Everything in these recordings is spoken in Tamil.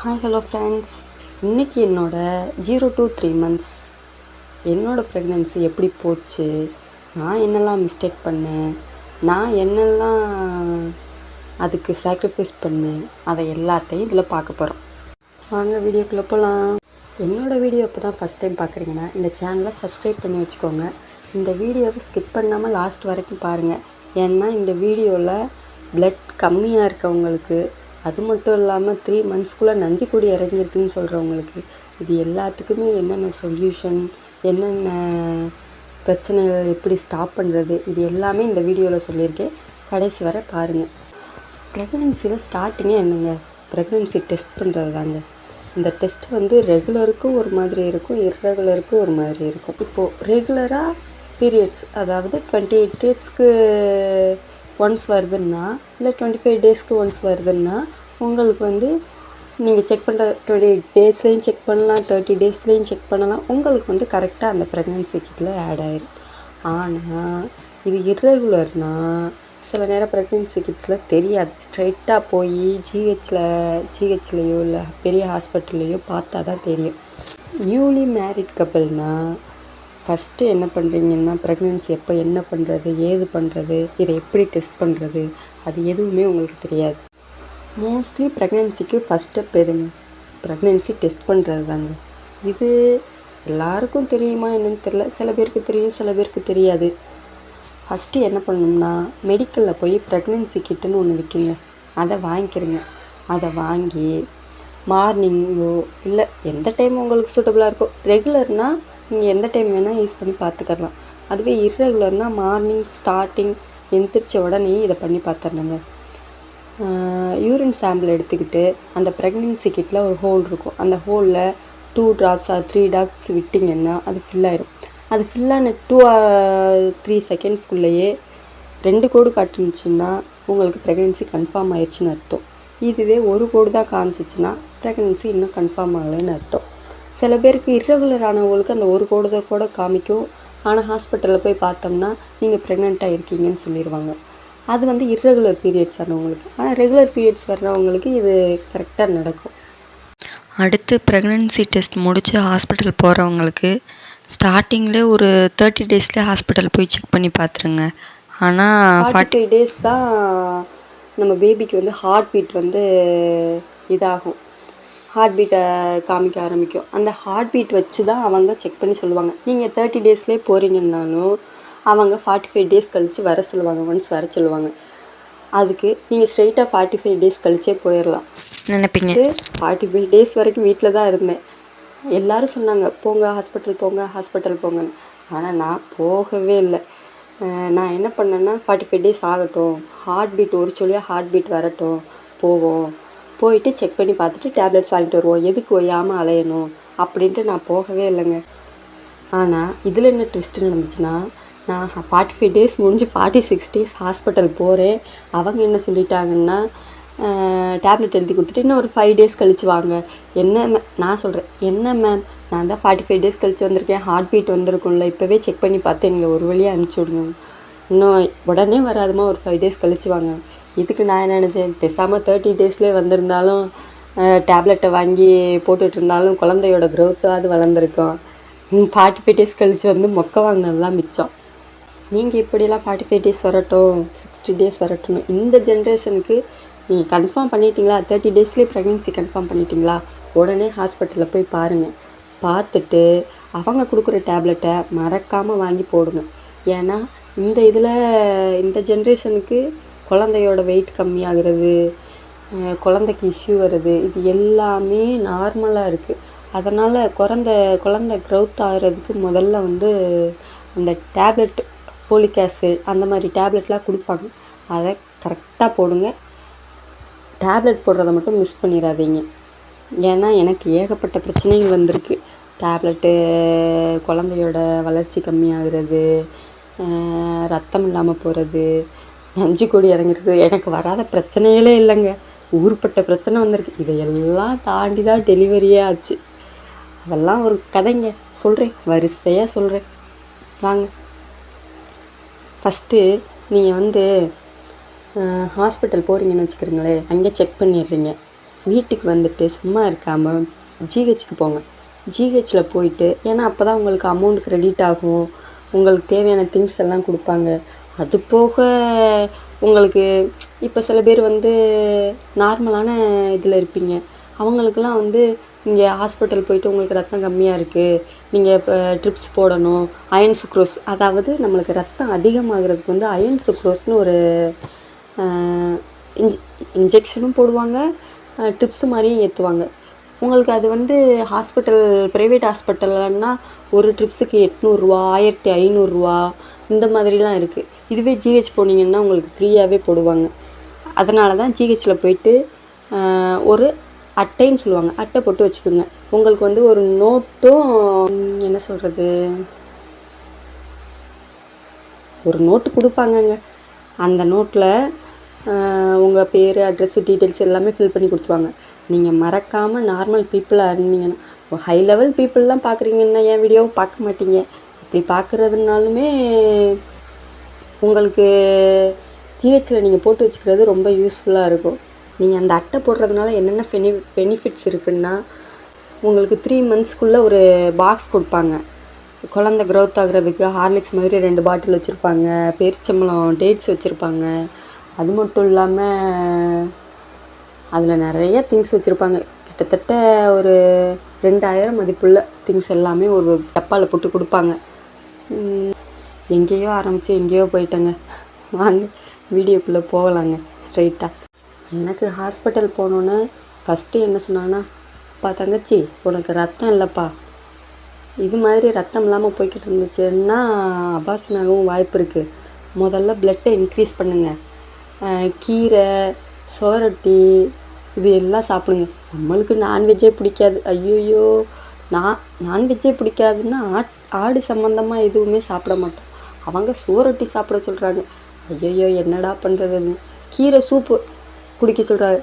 Hi hello friends. இன்றைக்கி என்னோட 0 to 3 months என்னோடய ப்ரெக்னென்சி எப்படி போச்சு, நான் என்னெல்லாம் மிஸ்டேக் பண்ணேன், நான் என்னெல்லாம் அதுக்கு சாக்ரிஃபைஸ் பண்ணேன், அதை எல்லாத்தையும் இதில் பார்க்க போகிறோம். வாங்க வீடியோக்குள்ளே போகலாம். என்னோடய வீடியோ இப்போ தான் ஃபஸ்ட் டைம் பார்க்குறீங்கன்னா இந்த சேனலை சப்ஸ்கிரைப் பண்ணி வச்சுக்கோங்க. இந்த வீடியோவை ஸ்கிப் பண்ணாமல் லாஸ்ட் வரைக்கும் பாருங்கள். ஏன்னா இந்த வீடியோவில் பிளட் கம்மியாக இருக்கவங்களுக்கு, அது மட்டும் இல்லாமல் 3 monthsக்குள்ளே நஞ்சு கூடி இறங்கியிருக்குன்னு சொல்கிறவங்களுக்கு, இது எல்லாத்துக்குமே என்னென்ன சொல்யூஷன், என்னென்ன பிரச்சனைகள் எப்படி ஸ்டாப் பண்ணுறது, இது எல்லாமே இந்த வீடியோவில் சொல்லியிருக்கேன். கடைசி வரை பாருங்கள். ப்ரெக்னென்சியில் ஸ்டார்டிங்கே என்னங்க, ப்ரெக்னென்சி டெஸ்ட் பண்ணுறது தாங்க. இந்த டெஸ்ட் ரெகுலருக்கும் ஒரு மாதிரி இருக்கும், இர்ரெகுலருக்கும் ஒரு மாதிரி இருக்கும். இப்போது ரெகுலராக பீரியட்ஸ், அதாவது 28 daysக்கு ஒன்ஸ் வருதுன்னா, இல்லை 25 daysக்கு ஒன்ஸ் வருதுன்னா, உங்களுக்கு நீங்கள் செக் பண்ணுற 28 daysலேயும் செக் பண்ணலாம், 30 daysலேயும் செக் பண்ணலாம். உங்களுக்கு கரெக்டாக அந்த ப்ரெக்னென்சி கிட்டில் ஆட் ஆகிடும். ஆனால் இது இர்ரெகுலர்னால் சில நேரம் ப்ரெக்னென்சி கிட்ஸில் தெரியாது. ஸ்ட்ரைட்டாக போய் ஜிஹெச்லேயோ இல்லை பெரிய ஹாஸ்பிட்டல்லையோ பார்த்தா தான் தெரியும். நியூலி மேரிட் கப்பிள்னால் ஃபஸ்ட்டு என்ன பண்ணுறீங்கன்னா, ப்ரெக்னென்சி எப்போ என்ன பண்ணுறது, ஏது பண்ணுறது, இதை எப்படி டெஸ்ட் பண்ணுறது, அது எதுவுமே உங்களுக்கு தெரியாது. மோஸ்ட்லி ப்ரெக்னென்சிக்கு ஃபஸ்ட் ஸ்டெப் எதுங்க, ப்ரெக்னென்சி டெஸ்ட் பண்ணுறது தாங்க. இது எல்லாருக்கும் தெரியுமா என்னன்னு தெரியல, சில பேருக்கு தெரியும், சில பேருக்கு தெரியாது. ஃபஸ்ட்டு என்ன பண்ணணும்னா, மெடிக்கலில் போய் ப்ரெக்னென்சி கிட்டுன்னு ஒன்று விற்குங்க, அதை வாங்கிக்கிறங்க. அதை வாங்கி மார்னிங்கோ இல்லை எந்த டைம் உங்களுக்கு சூட்டபுளாக இருக்கோ, ரெகுலர்னால் நீங்கள் எந்த டைம் வேணால் யூஸ் பண்ணி பார்த்துக்கலாம். அதுவே இர்ரெகுலர்னால் மார்னிங் ஸ்டார்டிங் எந்திரிச்ச உடனே இதை பண்ணி பார்த்துடணுங்க. யூரின் சாம்பிள் எடுத்துக்கிட்டு அந்த ப்ரெக்னென்சி கிட்டில் ஒரு ஹோல் இருக்கும், அந்த ஹோலில் 2 drops or 3 drops விட்டிங்கன்னா அது ஃபில் ஆயிடும். அது ஃபில்லான 2 or 3 secondsக்குள்ளேயே 2 கோடு காட்டுச்சுன்னா உங்களுக்கு ப்ரெக்னென்சி கன்ஃபார்ம் ஆயிடுச்சுன்னு அர்த்தம். இதுவே ஒரு கோடு தான் காமிச்சிச்சுன்னா ப்ரெக்னென்சி இன்னும் கன்ஃபார்ம் ஆகலைன்னு அர்த்தம். சில பேருக்கு இர்ரெகுலர் ஆனவங்களுக்கு அந்த ஒரு கோடு கூட காமிக்கும். ஆனால் ஹாஸ்பிட்டலில் போய் பார்த்தோம்னா நீங்கள் ப்ரெக்னெண்ட்டாக இருக்கீங்கன்னு சொல்லிடுவாங்க. அது இர்ரெகுலர் பீரியட்ஸ் ஆனவங்களுக்கு. ஆனால் ரெகுலர் பீரியட்ஸ் வர்றவங்களுக்கு இது கரெக்டாக நடக்கும். அடுத்து ப்ரெக்னென்சி டெஸ்ட் முடித்து ஹாஸ்பிட்டல் போகிறவங்களுக்கு ஸ்டார்டிங்கில் ஒரு 30 daysலேயே ஹாஸ்பிட்டல் போய் செக் பண்ணி பார்த்துருங்க. ஆனால் 45 days தான் நம்ம பேபிக்கு ஹார்ட் பீட் இதாகும், ஹார்ட் பீட்டை காமிக்க ஆரம்பிக்கும். அந்த ஹார்ட் பீட் வச்சு தான் அவங்க செக் பண்ணி சொல்லுவாங்க. நீங்கள் 30 daysலேயே போகிறீங்கன்னாலும் அவங்க 45 days கழித்து வர சொல்லுவாங்க, ஒன்ஸ் வர சொல்லுவாங்க. அதுக்கு நீங்கள் ஸ்ட்ரெயிட்டாக 45 days கழிச்சே போயிடலாம் நினைப்பீங்க. 45 days வரைக்கும் வீட்டில் தான் இருந்தேன். எல்லோரும் சொன்னாங்க போங்க ஹாஸ்பிட்டல் போங்க ஹாஸ்பிட்டல் போங்கன்னு. ஆனால் நான் போகவே இல்லை. நான் என்ன பண்ணேன்னா, 45 days ஆகட்டும், ஹார்ட் பீட் ஒரு சொல்லியாக ஹார்ட் பீட் வரட்டும், போவோம், போயிட்டு செக் பண்ணி பார்த்துட்டு டேப்லெட்ஸ் வாங்கிட்டு வருவோம், எதுக்கு ஒய்யாமல் அலையணும் அப்படின்ட்டு நான் போகவே இல்லைங்க. ஆனால் இதில் என்ன ட்விஸ்ட்டு நடந்துச்சுன்னா, நான் 45 days முடிஞ்சு 46 days ஹாஸ்பிட்டல் போகிறேன். அவங்க என்ன சொல்லிட்டாங்கன்னா, டேப்லெட் எழுதி கொடுத்துட்டு இன்னும் ஒரு 5 days கழிச்சு வாங்க. என்ன நான் சொல்கிறேன், என்ன மேம் நான் தான் 45 days கழிச்சு வந்திருக்கேன், ஹார்ட் பீட் வந்திருக்கும்ல, இப்போவே செக் பண்ணி பார்த்து எங்களை ஒரு வழியாக அனுப்பிச்சி விடுங்க, இன்னும் உடனே வராதுமா, ஒரு 5 days கழிச்சு வாங்க. இதுக்கு நான் என்ன நினச்சேன், பேசாமல் 30 daysலேயே வந்திருந்தாலும் டேப்லெட்டை வாங்கி போட்டுட்டு இருந்தாலும் குழந்தையோட க்ரோத்தாவது வளர்ந்துருக்கும். 45 days கழித்து மொக்க வாங்கினதுலாம் மிச்சம். நீங்கள் இப்படிலாம் 45 days வரட்டும், 60 days வரட்டும், இந்த ஜென்ரேஷனுக்கு நீங்கள் கன்ஃபார்ம் பண்ணிட்டீங்களா, 30 daysலேயே ப்ரெக்னென்சி கன்ஃபார்ம் பண்ணிட்டீங்களா, உடனே ஹாஸ்பிட்டலில் போய் பாருங்கள். பார்த்துட்டு அவங்க கொடுக்குற டேப்லெட்டை மறக்காமல் வாங்கி போடுங்க. ஏன்னா இந்த ஜென்ரேஷனுக்கு குழந்தையோட வெயிட் கம்மியாகிறது, குழந்தைக்கு இஷ்யூ வருது, இது எல்லாமே நார்மலாக இருக்குது. அதனால் குழந்தை க்ரௌத் ஆகிறதுக்கு முதல்ல அந்த டேப்லெட், ஃபோலிக் ஆசிட் அந்த மாதிரி டேப்லெட்லாம் கொடுப்பாங்க, அதை கரெக்டாக போடுங்க. டேப்லெட் போடுறத மட்டும் மிஸ் பண்ணிடாதீங்க. ஏன்னா எனக்கு ஏகப்பட்ட பிரச்சனைகள் வந்திருக்கு. டேப்லெட்டு குழந்தையோட வளர்ச்சி கம்மியாகிறது, ரத்தம் இல்லாமல் போகிறது, நஞ்சு கொடி இறங்கிறது, எனக்கு வராத பிரச்சனைகளே இல்லைங்க. ஊருப்பட்ட பிரச்சனை வந்திருக்கு. இதையெல்லாம் தாண்டி தான் டெலிவரியே ஆச்சு. அதெல்லாம் ஒரு கதைங்க, சொல்கிறேன், வரிசையாக சொல்கிறேன் வாங்க. ஃபஸ்ட்டு நீங்கள் ஹாஸ்பிட்டல் போகிறீங்கன்னு வச்சுக்கிறீங்களே, அங்கே செக் பண்ணிடுறீங்க. வீட்டுக்கு வந்துட்டு சும்மா இருக்காமல் ஜிஹெச்சுக்கு போங்க. ஜிஹெச்சில் போயிட்டு, ஏன்னா அப்போ தான் உங்களுக்கு அமௌண்ட் கிரெடிட் ஆகும், உங்களுக்கு தேவையான திங்ஸ் எல்லாம் கொடுப்பாங்க. அது போக உங்களுக்கு இப்போ சில பேர் வந்து நார்மலான இதில் இருப்பீங்க, அவங்களுக்கெல்லாம் வந்து இங்கே ஹாஸ்பிட்டல் போயிட்டு உங்களுக்கு ரத்தம் கம்மியாக இருக்குது, நீங்கள் இப்போ ட்ரிப்ஸ் போடணும், அயன் சுக்ரோஸ், அதாவது நம்மளுக்கு ரத்தம் அதிகமாகிறதுக்கு வந்து அயன் சுக்ரோஸ்னு ஒரு இன்ஜெக்ஷனும் போடுவாங்க, ட்ரிப்ஸ் மாதிரியும் ஏற்றுவாங்க. உங்களுக்கு அது வந்து ஹாஸ்பிட்டல், ப்ரைவேட் ஹாஸ்பிட்டல்லன்னா ஒரு ட்ரிப்ஸுக்கு 800 ரூபா, 1500 ரூபா இந்த மாதிரிலாம் இருக்குது. இதுவே ஜிஹெச் போனீங்கன்னா உங்களுக்கு ஃப்ரீயாகவே போடுவாங்க. அதனால தான் ஜிஹெச்சில் போயிட்டு ஒரு அட்டைன்னு சொல்லுவாங்க, அட்டை போட்டு வச்சுக்கோங்க. உங்களுக்கு வந்து ஒரு நோட்டும் என்ன சொல்கிறது, ஒரு நோட்டு கொடுப்பாங்கங்க. அந்த நோட்டில் உங்கள் பேர், அட்ரஸ், டீட்டெயில்ஸ் எல்லாமே ஃபில் பண்ணி கொடுத்துருவாங்க. நீங்கள் மறக்காமல் நார்மல் பீப்புளாக இருந்தீங்கன்னா, ஹை லெவல் பீப்புளெலாம் பார்க்குறீங்கன்னா என் வீடியோவை பார்க்க மாட்டீங்க. அப்படி பார்க்குறதுனாலுமே உங்களுக்கு ஜிஹெச்சில் நீங்கள் போட்டு வச்சுக்கிறது ரொம்ப யூஸ்ஃபுல்லாக இருக்கும். நீங்கள் அந்த அட்டை போடுறதுனால என்னென்ன பெனிஃபிட்ஸ் இருக்குன்னா, உங்களுக்கு 3 மந்த்ஸ்க்குள்ளே ஒரு பாக்ஸ் கொடுப்பாங்க. குழந்த க்ரோத் ஆகுறதுக்கு ஹார்லிக்ஸ் மாதிரி 2 பாட்டில் வச்சுருப்பாங்க, பேரிச்சம்பழம் டேட்ஸ் வச்சுருப்பாங்க. அது மட்டும் இல்லாமல் அதில் நிறைய திங்ஸ் வச்சுருப்பாங்க. கிட்டத்தட்ட ஒரு 2000 மதிப்புள்ள திங்ஸ் எல்லாமே ஒரு டப்பாவில் போட்டு கொடுப்பாங்க. எங்கேயோ ஆரம்பித்து எங்கேயோ போயிட்டேங்க. வாங்க வீடியோக்குள்ளே போகலாங்க ஸ்ட்ரைட்டாக. எனக்கு ஹாஸ்பிட்டல் போனோன்னே ஃபஸ்ட்டு என்ன சொன்னாங்கன்னா, அப்பா தங்கச்சி உனக்கு ரத்தம் இல்லைப்பா, இது மாதிரி ரத்தம் இல்லாமல் போய்கிட்டு இருந்துச்சுன்னா அபார்ஷன் ஆகவும் வாய்ப்பு இருக்குது, முதல்ல பிளட்டை இன்க்ரீஸ் பண்ணுங்கள், கீரை, சோரொட்டி இது எல்லாம் சாப்பிடுங்க. நம்மளுக்கு நான்வெஜ்ஜே பிடிக்காது. ஐயோயோ, நான்வெஜ்ஜே பிடிக்காதுன்னா ஆடு சம்மந்தமாக எதுவுமே சாப்பிட மாட்டோம். அவங்க சோரொட்டி சாப்பிட சொல்கிறாங்க. ஐயோயோ என்னடா பண்ணுறதுன்னு. கீரை சூப்பு குடிக்க சொல்கிறாங்க.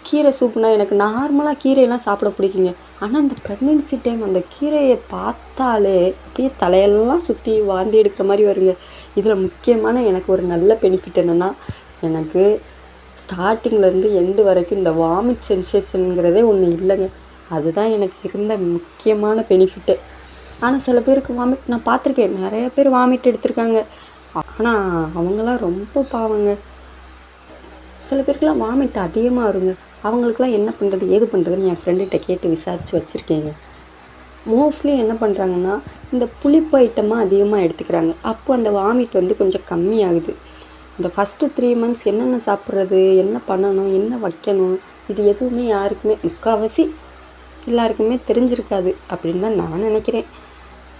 கீரை சூப்புனா எனக்கு நார்மலாக கீரையெல்லாம் சாப்பிட பிடிக்குங்க. ஆனால் அந்த ப்ரெக்னென்சி டைம் அந்த கீரையை பார்த்தாலே அப்படியே தலையெல்லாம் சுற்றி வாந்தி எடுக்கிற மாதிரி வருங்க. இதில் முக்கியமான எனக்கு ஒரு நல்ல பெனிஃபிட் என்னென்னா, எனக்கு ஸ்டார்டிங்லேருந்து எண்டு வரைக்கும் இந்த வாமிட் சென்சேஷனுங்கிறதே ஒன்று இல்லைங்க. அதுதான் எனக்கு இருந்த முக்கியமான பெனிஃபிட்டு. ஆனால் சில பேருக்கு வாமிட் நான் பார்த்துருக்கேன், நிறைய பேர் வாமிட் எடுத்திருக்காங்க. ஆனால் அவங்களாம் ரொம்ப பாவங்க. சில பேருக்குலாம் வாமிட் அதிகமாக வருங்க. அவங்களுக்குலாம் என்ன பண்ணுறது ஏது பண்ணுறதுன்னு என் ஃப்ரெண்டுகிட்ட கேட்டு விசாரித்து வச்சுருக்கேங்க. மோஸ்ட்லி என்ன பண்ணுறாங்கன்னா, இந்த புளிப்பு ஐட்டமாக அதிகமாக எடுத்துக்கிறாங்க. அப்போ அந்த வாமிட் வந்து கொஞ்சம் கம்மியாகுது. இந்த ஃபஸ்ட்டு 3 மந்த்ஸ் என்னென்ன சாப்பிட்றது, என்ன பண்ணணும், என்ன வைக்கணும், இது எதுவுமே யாருக்குமே முக்கால்வாசி எல்லாருக்குமே தெரிஞ்சிருக்காது அப்படின்னு தான் நான் நினைக்கிறேன்.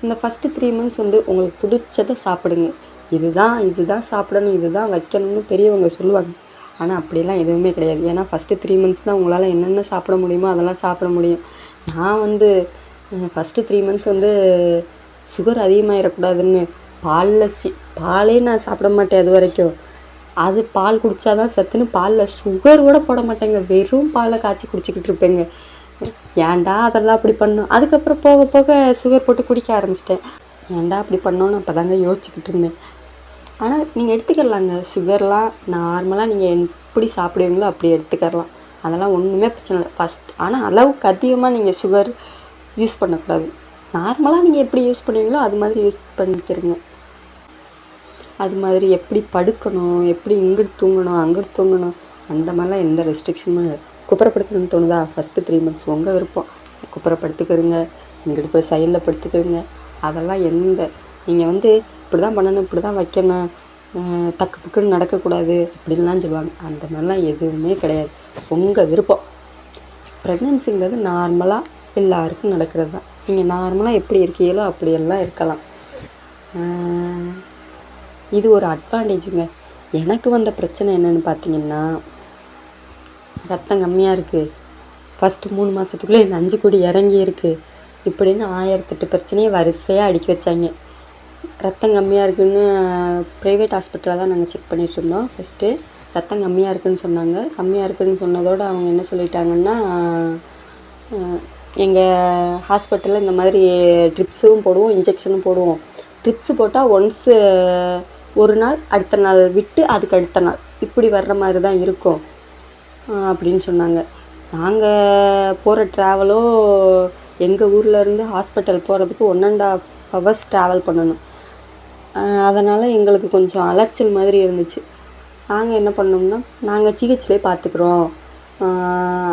இந்த ஃபஸ்ட்டு 3 மந்த்ஸ் வந்து உங்களுக்கு பிடிச்சதை சாப்பிடுங்க. இதுதான் சாப்பிடணும், இதுதான் வைக்கணும்னு பெரியவங்க சொல்லுவாங்க. ஆனால் அப்படிலாம் எதுவுமே கிடையாது. ஏன்னா ஃபஸ்ட்டு 3 மந்த்ஸ் தான் உங்களால் என்னென்ன சாப்பிட முடியுமோ அதெல்லாம் சாப்பிட முடியும். நான் வந்து ஃபஸ்ட்டு 3 மந்த்ஸ் வந்து சுகர் அதிகமாகிடக்கூடாதுன்னு பாலே நான் சாப்பிட மாட்டேன். அது வரைக்கும் அது பால் குடித்தாதான் சத்துன்னு பாலில் சுகர் கூட போட மாட்டேங்க. வெறும் பாலை காய்ச்சி குடிச்சிக்கிட்டு இருப்பேங்க. ஏன்டா அதெல்லாம் அப்படி பண்ணோம். அதுக்கப்புறம் போக போக சுகர் போட்டு குடிக்க ஆரம்பிச்சிட்டேன். ஏன்டா அப்படி பண்ணோன்னு அப்போ தாங்க யோசிச்சுக்கிட்டு இருந்தேன். ஆனால் நீங்கள் எடுத்துக்கலாங்க, சுகர்லாம் நார்மலாக நீங்கள் எப்படி சாப்பிடுவீங்களோ அப்படி எடுத்துக்கலாம். அதெல்லாம் ஒன்றுமே பிரச்சனை இல்லை. ஆனால் அளவுக்கு அதிகமாக நீங்கள் சுகர் யூஸ் பண்ணக்கூடாது. நார்மலாக நீங்கள் எப்படி யூஸ் பண்ணுவீங்களோ அது மாதிரி யூஸ் பண்ணிக்கிறீங்க. அது மாதிரி எப்படி படுக்கணும், எப்படி இங்கிட்டு தூங்கணும், அங்கிட்டு தூங்கணும், அந்த மாதிரிலாம் எந்த ரெஸ்ட்ரிக்ஷனும் இல்லை. குப்புறப்படுத்தணும்னு தோணுதா ஃபஸ்ட்டு 3 மந்த்ஸ் உங்கள் விருப்பம், குப்புறப்படுத்திக்கிறீங்க, இங்கிட்டு போய் சைடில் படுத்துக்கிறீங்க. அதெல்லாம் நீங்கள் வந்து இப்படி தான் பண்ணணும், இப்படி தான் வைக்கணும், டக்கு டக்குன்னு நடக்கக்கூடாது அப்படின்லாம் சொல்லுவாங்க. அந்த மாதிரிலாம் எதுவுமே கிடையாது. உங்கள் விருப்பம். ப்ரெக்னென்சிங்கிறது நார்மலாக எல்லாருக்கும் நடக்கிறது தான். நீங்கள் நார்மலாக எப்படி இருக்கீங்களோ அப்படியெல்லாம் இருக்கலாம். இது ஒரு அட்வான்டேஜுங்க. எனக்கு வந்த பிரச்சனை என்னென்னு பார்த்தீங்கன்னா, ரத்தம் கம்மியாக இருக்குது, ஃபஸ்ட்டு 3 மாதத்துக்குள்ளே இந்த 5 கோடி இறங்கி இருக்குது இப்படின்னு 1008 பிரச்சனையை வரிசையாக அடுக்கி வச்சாங்க. ரத்தம் கம்மியாக இருக்குதுன்னு ப்ரைவேட் ஹாஸ்பிட்டலில் தான் நாங்கள் செக் பண்ணிகிட்டு இருந்தோம். ஃபஸ்ட்டு ரத்தம் கம்மியாக இருக்குதுன்னு சொன்னாங்க. கம்மியாக இருக்குதுன்னு சொன்னதோடு அவங்க என்ன சொல்லிட்டாங்கன்னா, எங்கள் ஹாஸ்பிட்டலில் இந்த மாதிரி ட்ரிப்ஸும் போடுவோம், இன்ஜெக்ஷனும் போடுவோம். ட்ரிப்ஸு போட்டால் ஒன்ஸு ஒரு நாள், அடுத்த நாள் விட்டு அதுக்கு அடுத்த நாள் இப்படி வர்ற மாதிரி தான் இருக்கும் அப்படின்னு சொன்னாங்க. நாங்கள் போகிற ட்ராவலோ எங்கள் ஊர்லேருந்து ஹாஸ்பிட்டல் போகிறதுக்கு 1.5 hours ட்ராவல் பண்ணணும். அதனால் எங்களுக்கு கொஞ்சம் அலைச்சல் மாதிரி இருந்துச்சு. நாங்கள் என்ன பண்ணோம்னா, நாங்கள் ஜிஹெச்லேயே பார்த்துக்குறோம்,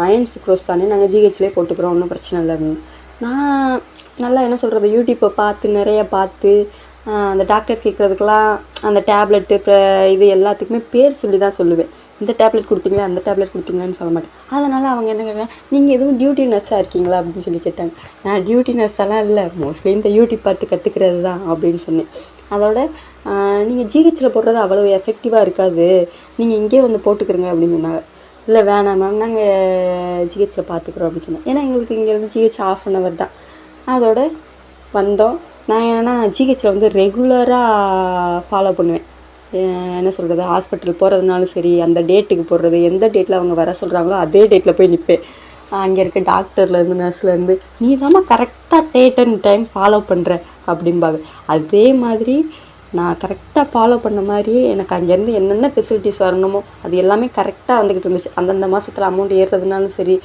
அயன் சுக்ரோஸ் தானே, நாங்கள் ஜிஹெச்லேயே போட்டுக்கிறோம், ஒன்றும் பிரச்சனை இல்லைன்னு. நான் நல்லா என்ன சொல்கிறது, யூடியூப்பை பார்த்து நிறைய பார்த்து அந்த டாக்டர் கேட்குறதுக்கெல்லாம் அந்த டேப்லெட்டு இது எல்லாத்துக்குமே பேர் சொல்லி தான் சொல்லுவேன். இந்த டேப்லெட் கொடுத்தீங்களா, அந்த டேப்லெட் கொடுத்தீங்களான்னு சொல்ல மாட்டேன். அதனால் அவங்க என்ன கேட்குறாங்க, நீங்கள் எதுவும் டியூட்டி நர்ஸாக இருக்கீங்களா அப்படின்னு சொல்லி கேட்டாங்க. நான் டியூட்டி நர்ஸெல்லாம் இல்லை, மோஸ்ட்லி இந்த யூடியூப் பார்த்து கற்றுக்கிறது தான் அப்படின்னு சொன்னேன். அதோட நீங்கள் ஜிஹெச்சில் போடுறது அவ்வளோ எஃபெக்டிவாக இருக்காது, நீங்கள் இங்கேயே வந்து போட்டுக்கிறங்க அப்படின்னு சொன்னாங்க. இல்லை வேணாம் மேம், நாங்கள் ஜிஹெச்சில் பார்த்துக்குறோம் அப்படின்னு சொன்னேன். ஏன்னா எங்களுக்கு இங்கேருந்து ஜிஹெச் 1/2 hour தான். அதோட வந்தோம். நான் என்னென்னா ஜிஹெச்சில் வந்து ரெகுலராக ஃபாலோ பண்ணுவேன். என்ன சொல்கிறது, ஹாஸ்பிட்டல் போகிறதுனாலும் சரி, அந்த டேட்டுக்கு போடுறது, எந்த டேட்டில் அவங்க வர சொல்கிறாங்களோ அதே டேட்டில் போய் நிற்பேன். அங்கே இருக்க டாக்டர்லேருந்து நர்ஸ்லேருந்து, நீ தாம்மா கரெக்டாக டேட் அண்ட் டைம் ஃபாலோ பண்ணுற அப்படிம்பாங்க. அதே மாதிரி நான் கரெக்டாக ஃபாலோ பண்ண மாதிரியே எனக்கு அங்கேருந்து என்னென்ன ஃபெசிலிட்டிஸ் வரணுமோ அது எல்லாமே கரெக்டாக வந்துக்கிட்டு இருந்துச்சு. அந்தந்த மாதத்தில் அமௌண்ட் ஏறுறதுனாலும் சரி,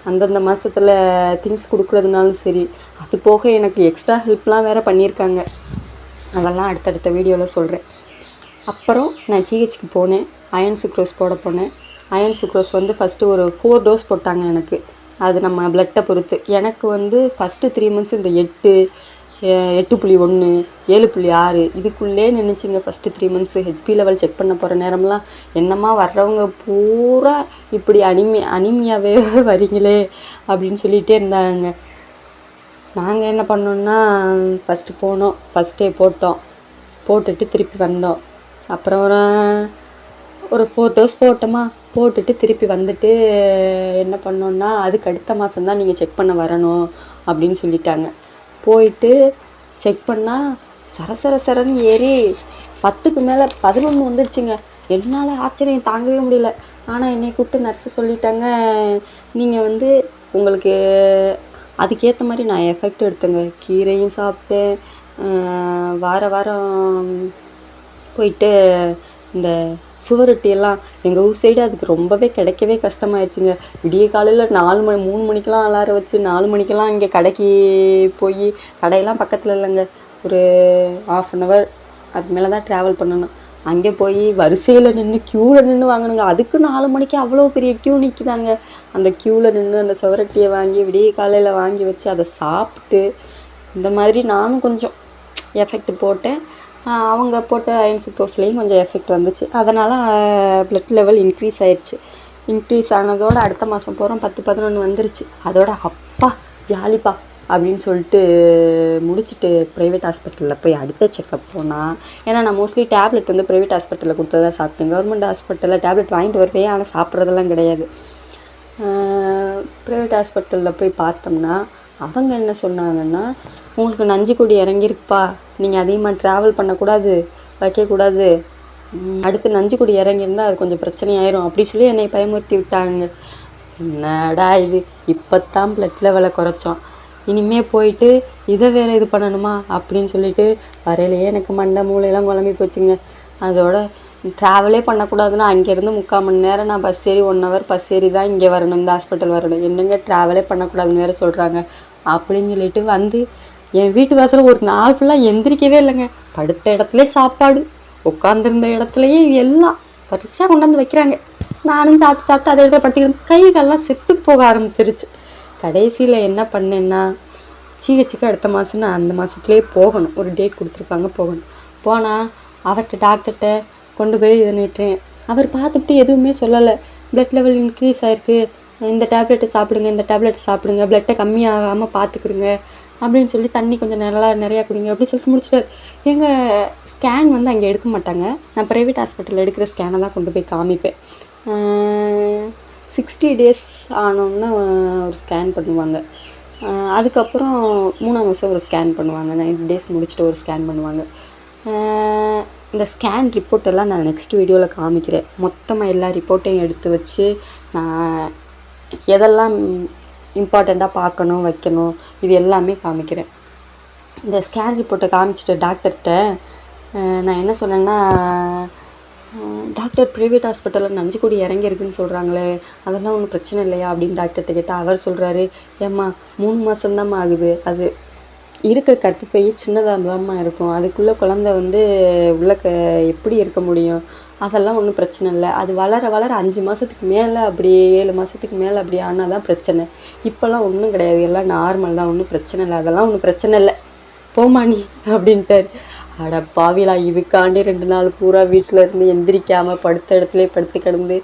அந்தந்த மாதத்தில் திங்ஸ் கொடுக்குறதுனாலும் சரி, அது போக எனக்கு எக்ஸ்ட்ரா ஹெல்ப்லாம் வேறு பண்ணியிருக்காங்க. அதெல்லாம் அடுத்தடுத்த வீடியோவில் சொல்கிறேன். அப்புறம் நான் ஜிஹெச்க்கு போனேன், அயன் சுக்ரோஸ் போட போனேன். அயன் சுக்ரோஸ் வந்து ஃபஸ்ட்டு ஒரு 4 dose போட்டாங்க எனக்கு. அது நம்ம பிளட்டை பொறுத்து. எனக்கு வந்து ஃபஸ்ட்டு 3 months இந்த 8.1 7.6 இதுக்குள்ளே நின்றுச்சுங்க. First 3 months HB level check பண்ண போகிற நேரம்லாம் என்னம்மா வர்றவங்க பூரா இப்படி அனிமியாவே வரீங்களே அப்படின்னு சொல்லிகிட்டே இருந்தாங்க. நாங்கள் என்ன பண்ணோன்னா, ஃபஸ்ட்டு போனோம், ஃபஸ்ட்டே போட்டோம், போட்டுட்டு திருப்பி வந்தோம். அப்புறம் ஒரு 4 dose போட்டோமா, போட்டுட்டு திருப்பி வந்துட்டு என்ன பண்ணோன்னா, அதுக்கு அடுத்த மாதம்தான் நீங்கள் செக் பண்ண வரணும் அப்படின்னு சொல்லிட்டாங்க. போயிட்டு செக் பண்ணால் சரன்னு ஏறி 10க்கு மேலே 11 வந்துடுச்சுங்க. என்னால் ஆச்சரியம் தாங்கவே முடியல. ஆனால் என்னை கூப்பிட்டு நர்ஸு சொல்லிட்டாங்க, நீங்கள் வந்து உங்களுக்கு அதுக்கேற்ற மாதிரி நான் எஃபெக்ட் எடுத்தேங்க. கீரையும் சாப்பிட்டேன், வாரம் போயிட்டு இந்த சுவரொட்டியெல்லாம் எங்கள் ஊர் சைடு அதுக்கு ரொம்பவே கிடைக்கவே கஷ்டமாயிடுச்சுங்க. விடிய காலையில் 3 மணிக்கெலாம் அலாரம் வச்சு 4 மணிக்கெல்லாம் இங்கே கடைக்கு போய், கடையெல்லாம் பக்கத்தில் இல்லைங்க, ஒரு 1/2 hour அதுக்கு மேலே தான் ட்ராவல் பண்ணணும். அங்கே போய் வரிசையில் நின்று க்யூவில் நின்று வாங்கணுங்க. அதுக்கு 4 மணிக்கு அவ்வளோ பெரிய க்யூ நிற்கிதாங்க. அந்த க்யூவில் நின்று அந்த சுவரொட்டியை வாங்கி விடிய காலையில் வாங்கி வச்சு அதை சாப்பிட்டு, இந்த மாதிரி நானும் கொஞ்சம் எஃபெக்ட் போட்டேன். அவங்க போட்ட அயன் சுக்ரோஸ்லேயும் கொஞ்சம் எஃபெக்ட் வந்துச்சு. அதனால் ப்ளட் லெவல் இன்க்ரீஸ் ஆயிடுச்சு. இன்க்ரீஸ் ஆனதோடு அடுத்த மாதம் போகிறோம், 10-11 வந்துருச்சு. அதோட அப்பா ஜாலிப்பா அப்படின்னு சொல்லிட்டு முடிச்சுட்டு ப்ரைவேட் ஹாஸ்பிட்டலில் போய் அடுத்த செக்கப் போனால், ஏன்னா நான் மோஸ்ட்லி டேப்லெட் வந்து ப்ரைவேட் ஹாஸ்பிட்டலில் கொடுத்ததான் சாப்பிட்டேன். கவர்மெண்ட் ஹாஸ்பிட்டலில் டேப்லெட் வாங்கிட்டு வருவேன், ஆனால் சாப்பிட்றதெல்லாம் கிடையாது. ப்ரைவேட் ஹாஸ்பிட்டலில் போய் பார்த்தோம்னா அவங்க என்ன சொன்னாங்கன்னா, உங்களுக்கு நஞ்சு கொடி இறங்கியிருக்குப்பா, நீங்கள் அதிகமாக ட்ராவல் பண்ணக்கூடாது, வைக்கக்கூடாது, அடுத்து நஞ்சு கொடி இறங்கியிருந்தால் அது கொஞ்சம் பிரச்சனையாயிரும் அப்படி சொல்லி என்னை பயமுறுத்தி விட்டாங்க. என்னடா இது, இப்போத்தான் ப்ளட் லெவலை குறைச்சோம், இனிமேல் போயிட்டு இதை வேறு இது பண்ணணுமா அப்படின்னு சொல்லிட்டு வரையிலேயே எனக்கு மண்டை மூளையெல்லாம் குழம்பி போச்சுங்க. அதோட ட்ராவலே பண்ணக்கூடாதுன்னா அங்கேருந்து 3/4 மணி நேரம் நான் பஸ் ஏறி 1 hour பஸ் ஏறி தான் இங்கே வரணும், இந்த ஹாஸ்பிட்டல் வரணும். என்னங்க ட்ராவலே பண்ணக்கூடாதுன்னு வேறு சொல்கிறாங்க அப்படின்னு சொல்லிட்டு வந்து என் வீட்டு வாசலில் ஒரு நாள் ஃபுல்லாக எந்திரிக்கவே இல்லைங்க. படுத்த இடத்துலே சாப்பாடு, உட்காந்துருந்த இடத்துலையே எல்லாம் பரிசாக கொண்டாந்து வைக்கிறாங்க. நானும் சாப்பிட்டு அதை இடத்துல படுத்திக்கிட்டு கைகளெல்லாம் செத்து போக ஆரம்பிச்சிருச்சு. கடைசியில் என்ன பண்ணேன்னா, ஜிஹெச்சுக்கு அடுத்த மாதம் நான் அந்த மாதத்துலேயே போகணும், ஒரு டேட் கொடுத்துருக்காங்க, போகணும். போனால் அவர்கிட்ட டாக்டர்கிட்ட கொண்டு போய் இதை நிட்டேன். அவர் பார்த்துட்டு எதுவுமே சொல்லலை. ப்ளட் லெவல் இன்க்ரீஸ் ஆகிருக்கு, இந்த டேப்லெட்டை சாப்பிடுங்க, இந்த டேப்லெட்டை சாப்பிடுங்க, ப்ளட்டை கம்மியாகாமல் பார்த்துக்குருங்க அப்படின்னு சொல்லி தண்ணி கொஞ்சம் நிறையா குடிங்க அப்படின்னு சொல்லிட்டு முடிச்சிட்டார். எங்கள் ஸ்கேன் வந்து அங்கே எடுக்க மாட்டாங்க, நான் ப்ரைவேட் ஹாஸ்பிட்டலில் எடுக்கிற ஸ்கேனை தான் கொண்டு போய் காமிப்பேன். 60 days ஆனோம்னா ஒரு ஸ்கேன் பண்ணுவாங்க. அதுக்கப்புறம் 3ஆம் மாதம் ஒரு ஸ்கேன் பண்ணுவாங்க. 90 days முடிச்சுட்டு ஒரு ஸ்கேன் பண்ணுவாங்க. இந்த ஸ்கேன் ரிப்போர்ட்டெல்லாம் நான் நெக்ஸ்ட் வீடியோவில் காமிக்கிறேன். மொத்தமாக எல்லா ரிப்போர்ட்டையும் எடுத்து வச்சு நான் எதெல்லாம் இம்பார்ட்டண்ட்டாக பார்க்கணும் வைக்கணும் இது எல்லாமே காமிக்கிறேன். இந்த ஸ்கேன் ரிப்போர்ட்டை காமிச்சிட்டு டாக்டர்கிட்ட நான் என்ன சொன்னேன்னா, டாக்டர் ப்ரைவேட் ஹாஸ்பிட்டலில் நஞ்சு கொடி இறங்கியிருக்குன்னு சொல்கிறாங்களே, அதெல்லாம் ஒன்றும் பிரச்சனை இல்லையா அப்படின்னு டாக்டர்கிட்ட கேட்டால் அவர் சொல்கிறாரு, ஏம்மா 3 மாதம்தாம்மா ஆகுது, அது இருக்க கர்ப்பப்பை சின்னதாக தாம்மா இருக்கும், அதுக்குள்ளே குழந்தை எப்படி இருக்க முடியும், அதெல்லாம் ஒன்றும் பிரச்சனை இல்லை, அது வளர வளர 5 மாதத்துக்கு மேலே அப்படியே 7 மாதத்துக்கு மேலே அப்படி ஆனால் தான் பிரச்சனை, இப்போல்லாம் ஒன்றும் கிடையாது, எல்லாம் நார்மல் தான், ஒன்றும் பிரச்சனை இல்லை, அதெல்லாம் ஒன்றும் பிரச்சனை இல்லை, போம்மா நீ அப்படின்ட்டார். அட பாவிலா, இதுக்காண்டி 2 நாள் பூரா வீட்டில் இருந்து எந்திரிக்காமல் படுத்த இடத்துல படுத்து கிடந்து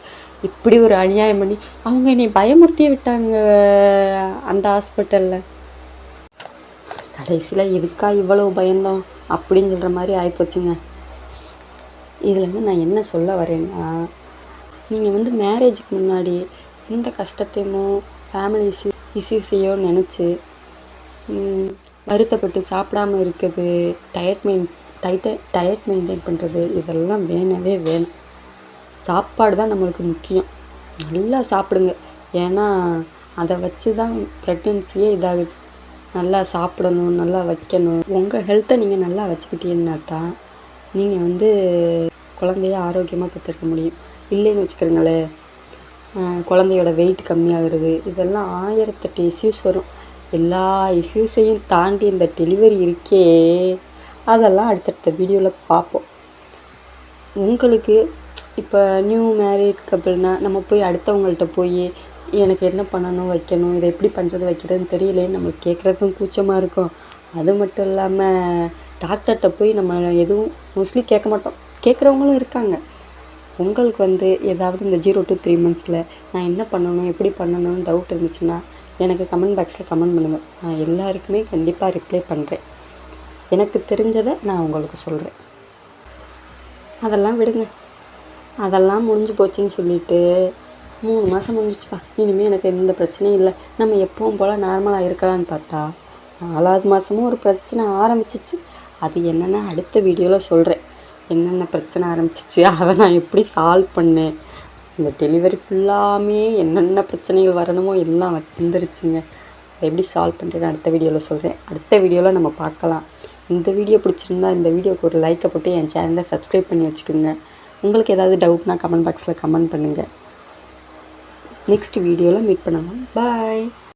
இப்படி ஒரு அநியாயம் பண்ணி அவங்க என்னை பயமுறுத்தியே விட்டாங்க அந்த ஹாஸ்பிட்டலில். கடைசியில் இதுக்கா இவ்வளோ பயந்தோம் அப்படின்னு சொல்கிற மாதிரி ஆகிப்போச்சுங்க. இதுலேருந்து நான் என்ன சொல்ல வரேன்னா, நீங்கள் மேரேஜுக்கு முன்னாடி எந்த கஷ்டத்தையுமோ ஃபேமிலி இஷ்யூஸையோ நினச்சி வருத்தப்பட்டு சாப்பிடாமல் இருக்குது, டயட் மெயின்டைன் பண்ணுறது, இதெல்லாம் வேணவே வேணும். சாப்பாடு தான் நம்மளுக்கு முக்கியம். நல்லா சாப்பிடுங்க, ஏன்னா அதை வச்சு தான் ப்ரெக்னென்சியே இதாகுது. நல்லா சாப்பிடணும், நல்லா வைக்கணும். உங்கள் ஹெல்த்தை நீங்கள் நல்லா வச்சுக்கிட்டீங்கன்னா தான் நீங்கள் குழந்தைய ஆரோக்கியமாக பெற்றெடுக்க முடியும். இல்லைன்னு வச்சுக்கிறீங்களேன், குழந்தையோட வெயிட் கம்மியாகிறது, இதெல்லாம் 1008 இஷ்யூஸ் வரும். எல்லா இஷ்யூஸையும் தாண்டி இந்த டெலிவரி இருக்கே, அதெல்லாம் அடுத்தடுத்த வீடியோவில் பார்ப்போம். உங்களுக்கு இப்போ நியூ மேரீட் கப்பிள்னால் நம்ம போய் அடுத்தவங்கள்ட்ட போய் எனக்கு என்ன பண்ணணும் வைக்கணும், இதை எப்படி பண்ணுறது வைக்கிறதுன்னு தெரியலேன்னு நம்மளுக்கு கேட்குறதுக்கும் கூச்சமாக இருக்கும். அது மட்டும் இல்லாமல் டாக்டர்கிட்ட போய் நம்ம எதுவும் மோஸ்ட்லி கேட்க மாட்டோம், கேட்குறவங்களும் இருக்காங்க. உங்களுக்கு ஏதாவது இந்த 0 to 3 monthஸில் நான் என்ன பண்ணணும் எப்படி பண்ணணும்னு டவுட் இருந்துச்சுன்னா எனக்கு கமெண்ட் பாக்ஸில் கமெண்ட் பண்ணுங்கள். நான் எல்லாருக்குமே கண்டிப்பாக ரிப்ளை பண்ணுறேன். எனக்கு தெரிஞ்சதை நான் உங்களுக்கு சொல்கிறேன். அதெல்லாம் விடுங்க, அதெல்லாம் முடிஞ்சு போச்சுன்னு சொல்லிட்டு 3 மாதம் முடிஞ்சிச்சுப்பா, இனிமேல் எனக்கு எந்த பிரச்சனையும் இல்லை, நம்ம எப்பவும் போல் நார்மலாக இருக்கலான்னு பார்த்தா 4வது மாதமும் ஒரு பிரச்சனை ஆரம்பிச்சிச்சு. அது என்னென்னா அடுத்த வீடியோவில் சொல்கிறேன். என்னென்ன பிரச்சனை ஆரம்பிச்சிச்சு, அதை நான் எப்படி சால்வ் பண்ணேன், இந்த டெலிவரி ஃபுல்லாமே என்னென்ன பிரச்சனைகள் வரணுமோ எல்லாம் வந்துருச்சுங்க. அதை எப்படி சால்வ் பண்ணுறேன்னு அடுத்த வீடியோவில் சொல்கிறேன். அடுத்த வீடியோவில் நம்ம பார்க்கலாம். இந்த வீடியோ பிடிச்சிருந்தா இந்த வீடியோக்கு ஒரு லைக்கை போட்டு என் சேனலை சப்ஸ்கிரைப் பண்ணி வச்சுக்கோங்க. உங்களுக்கு ஏதாவது டவுட்னா கமெண்ட் பாக்ஸில் கமெண்ட் பண்ணுங்கள். நெக்ஸ்ட் வீடியோவில் மீட் பண்ணலாம். பாய்.